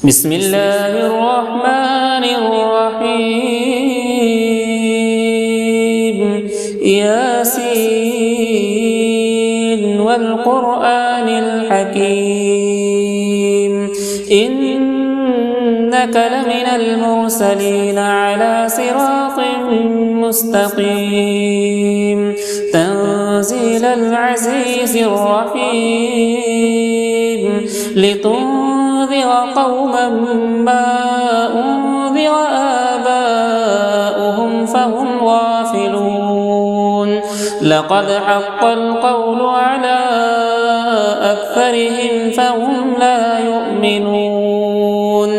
بسم الله الرحمن الرحيم ياسين والقرآن الحكيم إنك لمن المرسلين على صراط مستقيم تنزيل العزيز الرحيم لتنذر قوما ما أنذر آباؤهم فهم غافلون لقد حق القول على أكثرهم فهم لا يؤمنون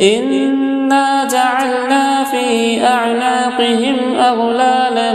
إنا جعلنا في أعناقهم أغلالا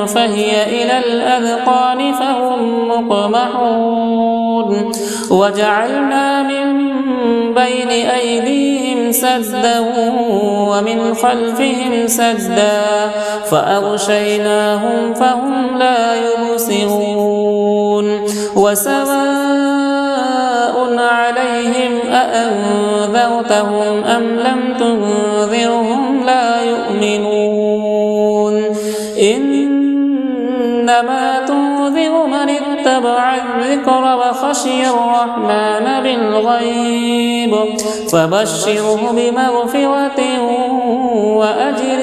فهي إلى الأذقان فهم مقمحون وجعلنا من بين أيديهم سدا ومن خلفهم سدا فأغشيناهم فهم لا يبصرون وسواء عليهم أأنذرتهم أم لم تنذرهم لا يؤمنون إنما تنذر من اتبع الذكر وخشي الرحمن بالغيب فبشره بمغفرة وأجر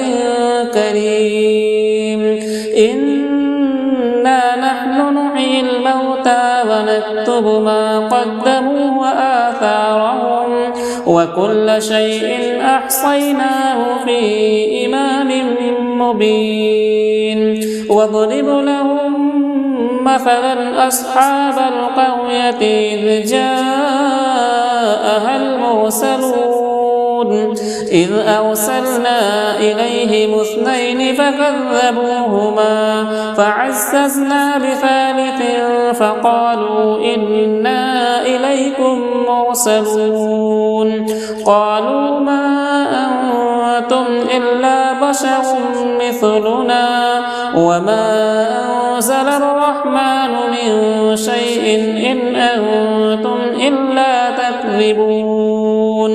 كريم إنا نحن نحيي الموتى ونكتب ما قدموا وآثارهم وكل شيء أحصيناه في إمام مبين واضرب لهم مثلا أصحاب القرية إذ جاءها المرسلون إذ أرسلنا إليهم اثنين فكذبوهما فعززنا بثالث فقالوا إنا إليكم مرسلون قالوا ما أنتم إلا بشر مثلنا وما أنزل الرحمن من شيء إن أنتم إلا تكذبون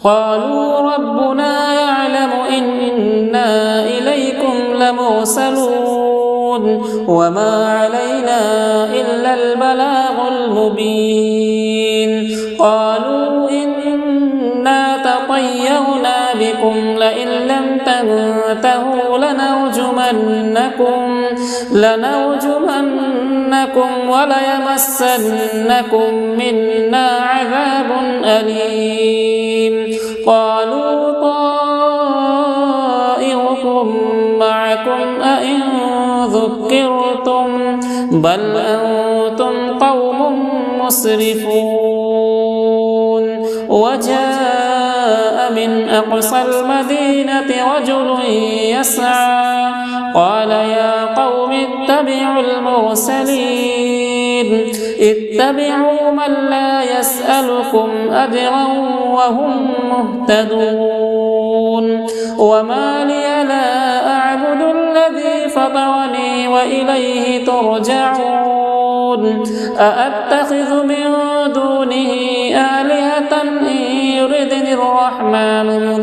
قالوا ربنا يعلم إنا إليكم لمرسلون وما علينا إلا البلاغ المبين قالوا إنا تطيرنا بكم لئن لم تنتهوا لنرجمنكم وليمسنكم منا عذاب أليم قالوا طائركم معكم أئن ذكرتم بل أنتم قوم مسرفون وجاء من أقصى المدينة رجل يسعى قال يا قوم اتبعوا المرسلين اتبعوا من لا يسألكم أجرا وهم مهتدون وما لي لا أعبد الذي فطرني وإليه ترجعون أأتخذ من دونه آلهة إن يردني الرحمن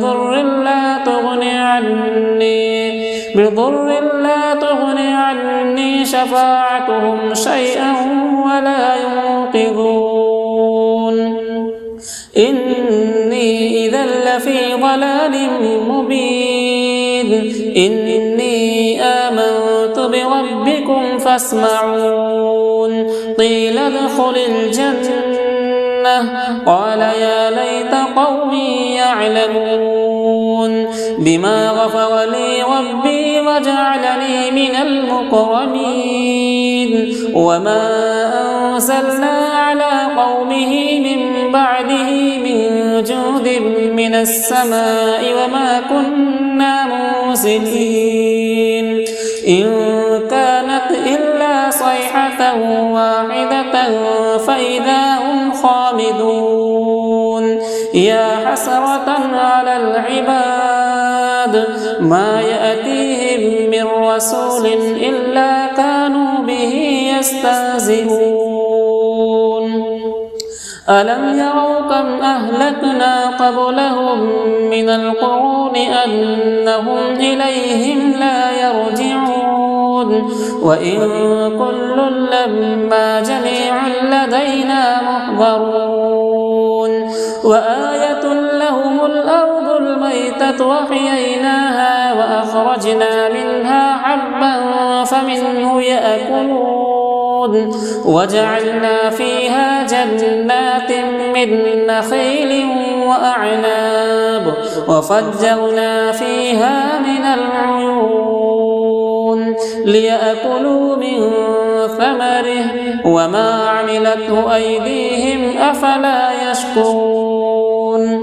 بضر لا تغني عني شفاعتهم شيئا ولا ينقذون إني إذا لفي ضلال مبين إني آمنت بربكم فاسمعون قيل ادخل الجنة قال يا ليت قومي يعلمون بما غفر لي ربي وجعلني من المكرمين وما أنزلنا على قومه من بعده من جود من السماء وما كنا منزلين إن كانت إلا صيحة واحدة فإذا هم خامدون يا حسرة على العباد ما يأتيهم من رسول إلا كانوا به يستهزئون ألم يروا كم أهلكنا قبلهم من القرون أنهم إليهم لا يرجعون وإن كل لما جميع لدينا محضرون وآية لهم الأرض الميتة وحييناها وأخرجنا منها حبا فمنه يأكلون وجعلنا فيها جنات من نخيل وأعناب وفجرنا فيها من العيون ليأكلوا من ثمره وما عملته أيديهم أفلا يشكرون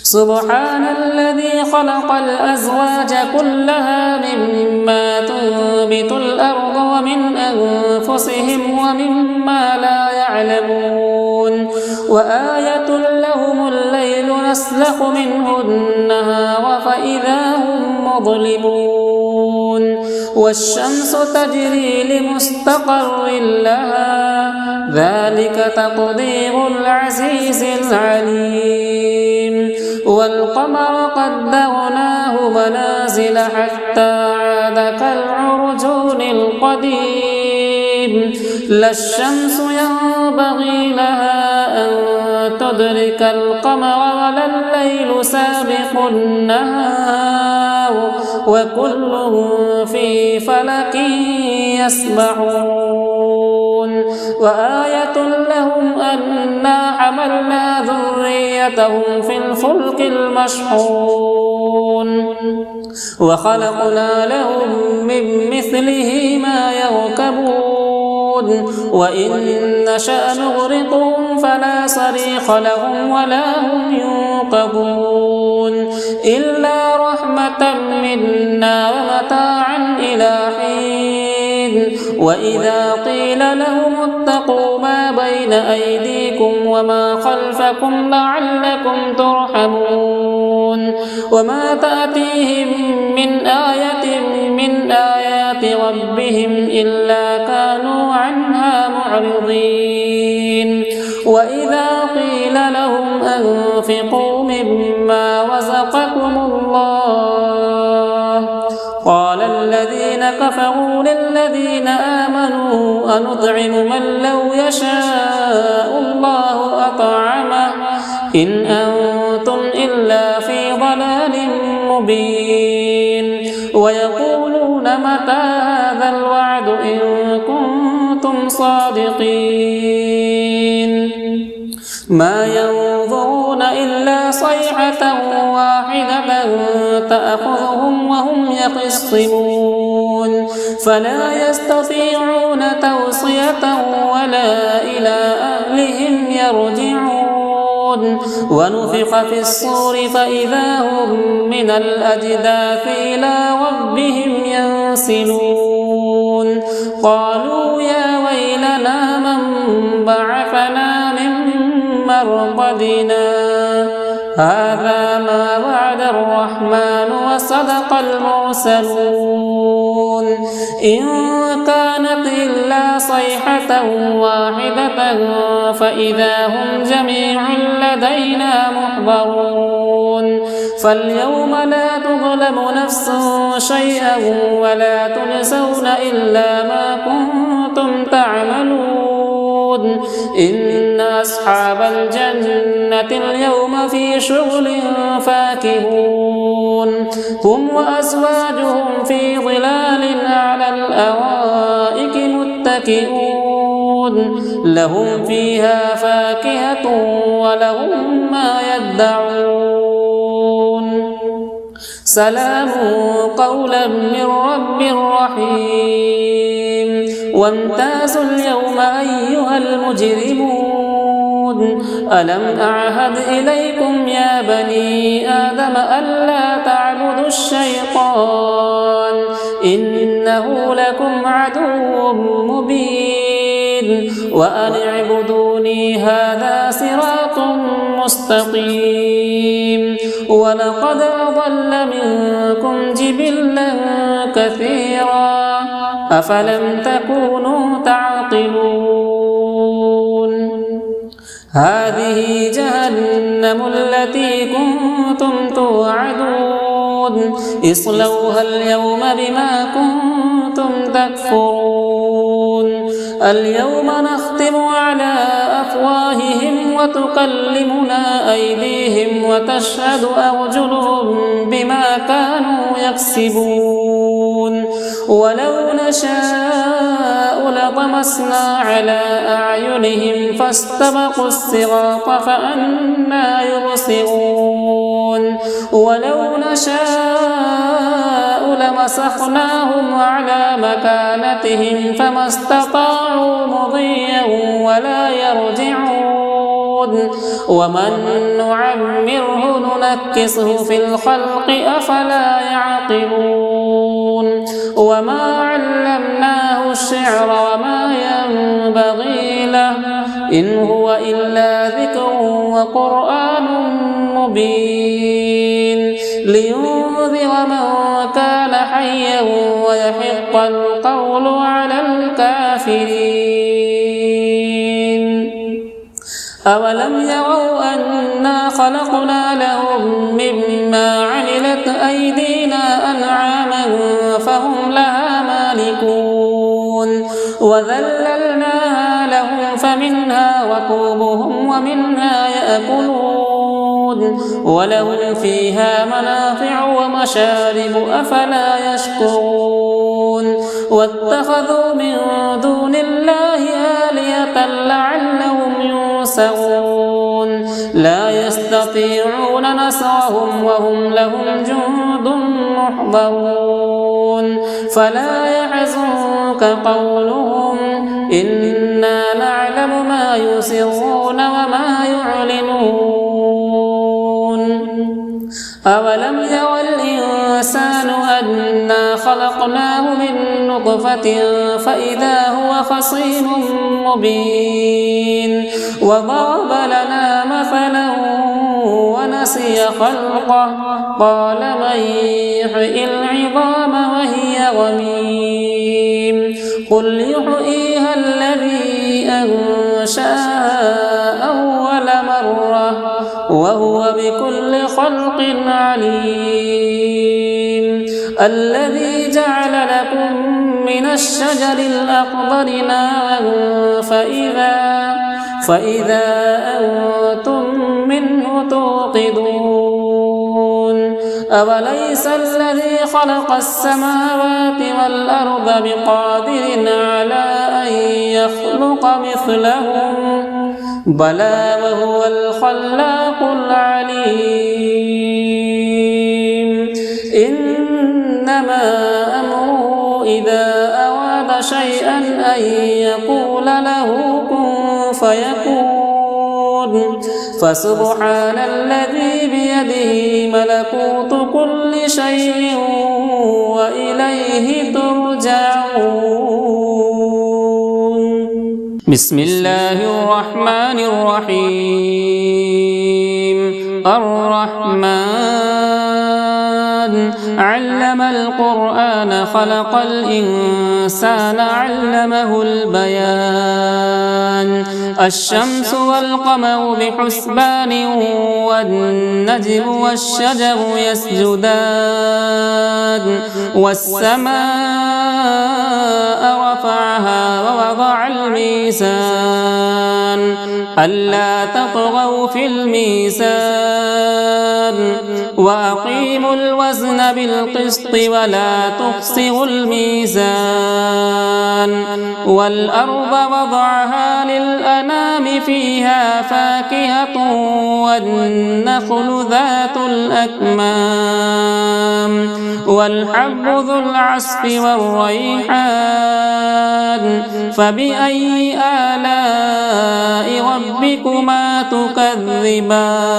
سبحان الذي خلق الأزواج كلها مما تنبت الأرض ومن أنفسهم ومما لا يعلمون وآية لهم الليل نسلخ منه النهار فإذا هم مظلمون والشمس تجري لمستقر لها ذلك تقدير العزيز العليم والقمر قدرناه منازل حتى عاد كالعرجون القديم لا الشمس ينبغي لها أن تدرك القمر ولا الليل سابق النهار وكل في فلك يسبحون وآية لهم أنا حملنا ذريتهم في الفلك المشحون وخلقنا لهم من مثله ما يركبون وإن نشأ نغرقهم فلا صريخ لهم ولا هم ينقذون إلا رحمة منا ومتاعا إلى حين وإذا قيل لهم اتقوا ما بين أيديكم وما خلفكم لعلكم ترحمون وما تأتيهم من آية من آيات ربهم إلا كانوا عنها معرضين وإذا قيل لهم أنفقوا مما رزقكم الله قال الذين كفروا للذين آمنوا أنطعم من لو يشاء الله أطعمه إن أنتم إلا في ضلال مبين ويقولون متى هذا الوعد إن كنتم صادقين ما ينظرون إلا صيحة واحدة تأخذهم وهم يخصمون فلا يستطيعون توصية ولا إلى أهلهم يرجعون ونفخ في الصور فإذا هم من الأجداث إلى ربهم ينسلون قالوا يا ويلنا من بعثنا من مرقدنا هذا ما وعد الرحمن وصدق المرسلون إن كانت إلا صيحة واحدة فإذا هم جميع لدينا محضرون فاليوم لا تظلم نفس شيئا ولا تجزون إلا ما كنتم تعملون إن أصحاب الجنة اليوم في شغل فاكهون هم وأزواجهم في ظلال على الأرائك متكئون لهم فيها فاكهة ولهم ما يدعون سلام قولا من رب رحيم وامتازوا اليوم أيها المجرمون ألم أعهد إليكم يا بني آدم ألا تعبدوا الشيطان إنه لكم عدو مبين وأن اعبدوني هذا صراط مستقيم ولقد أضل منكم جبلا كثيرا أفلم تكونوا تعقلون هذه جهنم التي كنتم توعدون اصلوها اليوم بما كنتم تكفرون اليوم نختم على أفواههم وتكلمنا أيديهم وتشهد أرجلهم بما كانوا يكسبون ولو نشاء لطمسنا على أعينهم فاستبقوا الصراط فأنى يبصرون ولو نشاء لمسخناهم على مكانتهم فما استطاعوا مضيا ولا يرجعون ومن نعمره ننكسه في الخلق أفلا يعقلون وما علمناه الشعر وما ينبغي له إن هو إلا ذكر وقرآن مبين لينذر من كان حيا ويحق القول على الكافرين أولم يروا أنا خلقنا لهم مما عملت أيدينا أنعاما فهم لها مالكون وذللناها لهم فمنها ركوبهم ومنها يأكلون ولهم فيها منافع ومشارب أفلا يشكرون واتخذوا من دون الله آلهة لعلهم ينصرون لا يستطيعون نصرهم وهم لهم جند محضرون فلا يحزنك قولهم إنا نعلم ما يسرون وما يعلنون أولم ير الإنسان أنا خلقناه من نطفة فإذا هو خصيم مبين وضرب لنا مثلا ونسي خلقه قال من يحيي العظام وهي رميم قل يحييها الذي أنشأها أول مرة وهو بكل خلق عليم الذي جعل لكم من الشجر الأخضر نارا فإذا أنتم منه توقدون أوليس الذي خلق السماوات والأرض بقادر على أن يخلق مثلهم بلى وهو الخلاق العليم إنما أمره إذا أراد شيئا أن يقول له كن فيكون فسبحان الذي بيده ملكوت كل شيء وإليه ترجعون بسم الله الرحمن الرحيم الرحمن علم القرآن خلق الإنسان علمه البيان الشمس والقمر بحسبان والنجم والشجر يسجدان والسماء رفعها ووضع الميزان ألا تطغوا في الميزان وأقيموا الوزن بالقسط ولا تخسروا الميزان والأرض وضعها للأنام فيها فاكهة والنخل ذات الأكمام والحب ذو العصف والريحان فبأي آلاء ربكما تكذبان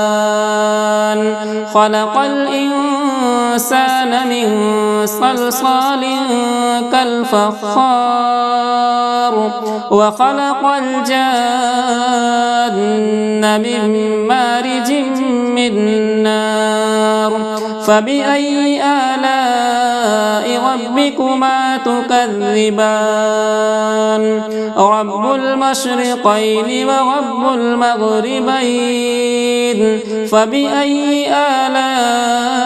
خلق الإنسان من صلصال كالفخار وخلق الجان من مارج من نار فبأي آلاء ربكما تكذبان رب المشرقين ورب المغربين فبأي آلاء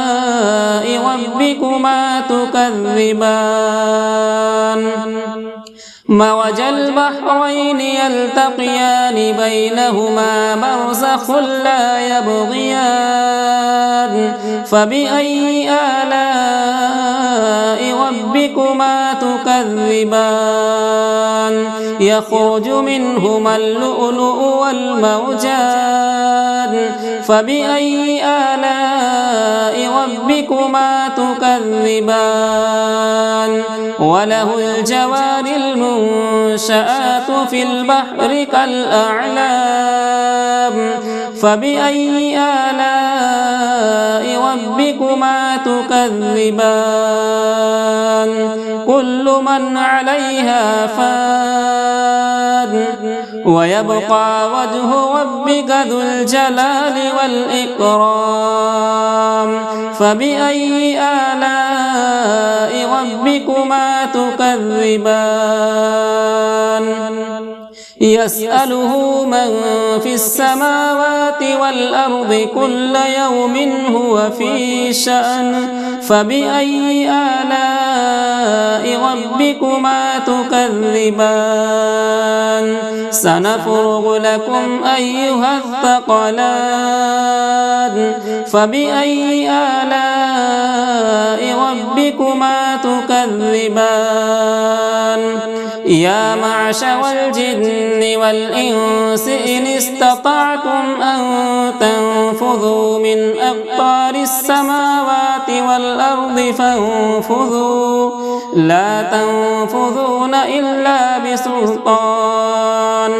ربكما تكذبان مرج البحرين يلتقيان بينهما برزخ لا يبغيان فبأي آلاء ربكما تكذبان يخرج منهما اللؤلؤ والمرجان فبأي آلاء ربكما تكذبان وله الجوار المنشآت في البحر كالأعلام فبأي آلاء ربكما تكذبان كل من عليها فان ويبقى وجه ربك ذو الجلال والإكرام فبأي آلاء ربكما تكذبان يسأله من في السماوات والأرض كل يوم هو في شأن فبأي آلاء ربكما تكذبان سنفرغ لكم أيها الثقلان فبأي آلاء ربكما تكذبان يا معشر الجن والإنس إن استطعتم أن تنفذوا من أقطار السماوات والأرض فانفذوا لا تنفذون إلا بسلطان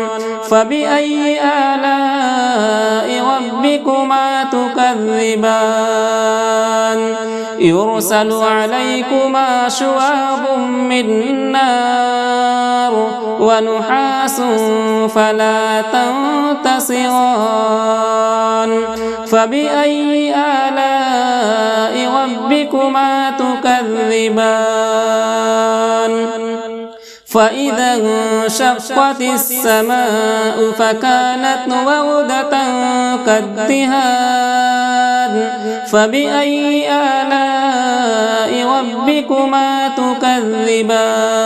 فبأي آلاء ربكما تكذبان يرسل عليكما شواظ من نار ونحاس فلا تنتصران فبأي آلاء ربكما تكذبان فإذا انشقت السماء فكانت وردة كالدهان فبأي آلاء ربكما تكذبان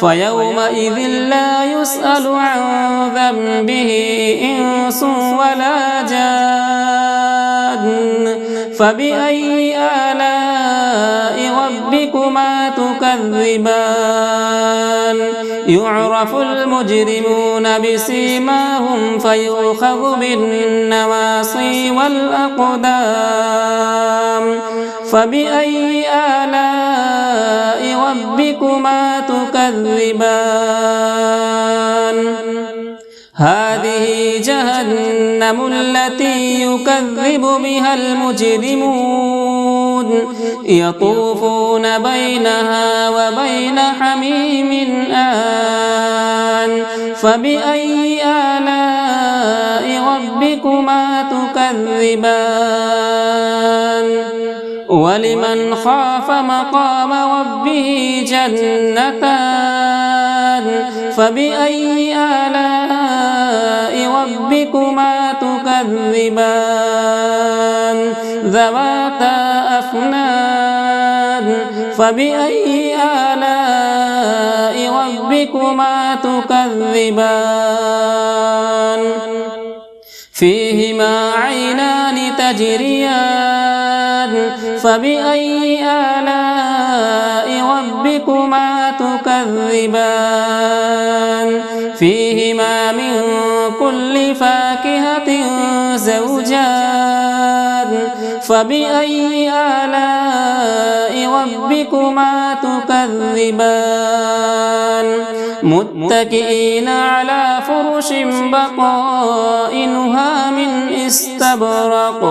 فيومئذ لا يسأل عن ذنبه إنس ولا جان فبأي آلاء ربكما تكذبان يعرف المجرمون بسيماهم فيؤخذ بالنواصي والأقدام فبأي آلاء ربكما تكذبان هذه جهنم التي يكذب بها المجرمون يطوفون بينها وبين حميم آن فبأي آلاء ربكما تكذبان ولمن خاف مقام ربه جنتان فبأي آلاء ربكما تكذبان ذواتا أفنان فبأي آلاء ربكما تكذبان فيهما عينان تجريان فبأي آلاء ربكما تكذبان فيهما من كل فاكهة زوجان فبأي آلاء ربكما تكذبان متكئين على فرش بطائنها من استبرق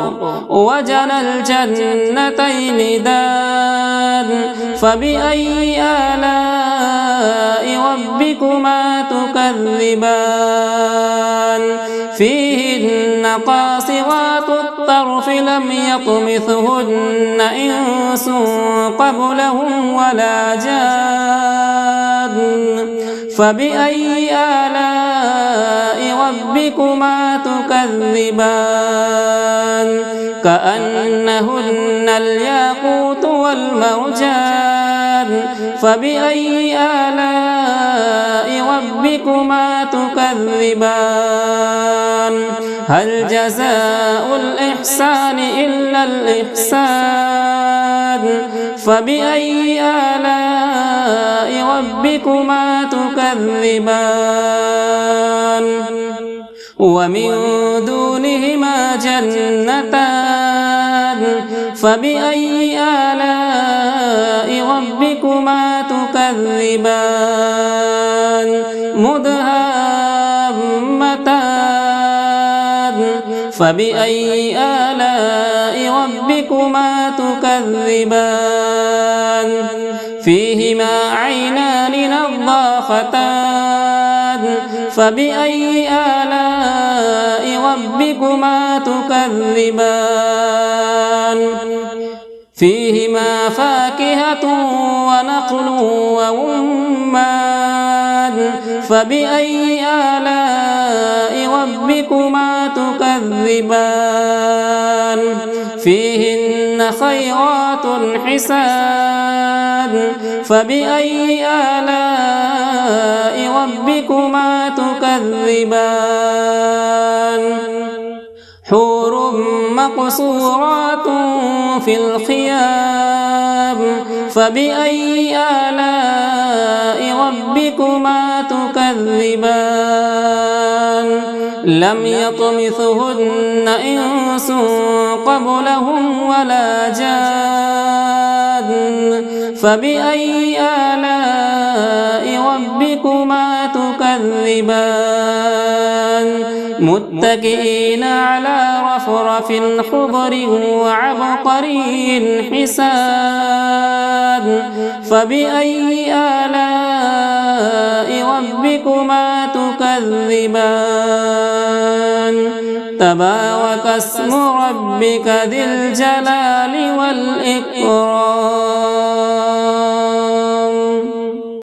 وجنى الجنتين دان فبأي آلاء ربكما تكذبان فيهن قاصرات الطرف لم يطمثهن إنس قبلهم ولا جان فبأي آلاء ربكما تكذبان كأنهن الياقوت والمرجان فبأي آلاء ربكما تكذبان هل جزاء الإحسان إلا الإحسان فبأي آلاء ربكما تكذبان ومن دونهما جنتان فبأي آلاء ربكما تكذبان مدهامتان فبأي آلاء ربكما تكذبان فيهما عينان نضاختان فبأي آلاء ربكما تكذبان فيهما فاكهة ونخل ورمان فبأي آلاء ربكما تكذبان فيهن خيرات حسان فبأي آلاء ربكما تكذبان حور مقصورات في الخيام فبأي آلاء ربكما تكذبان لم يطمثهن إنس قبلهم ولا جان فبأي آلاء ربكما تكذبان متكئين على رفرف خضر وعبقري حسان فبأي آلاء ربكما تكذبان تبارك اسم ربك ذي الجلال والإكرام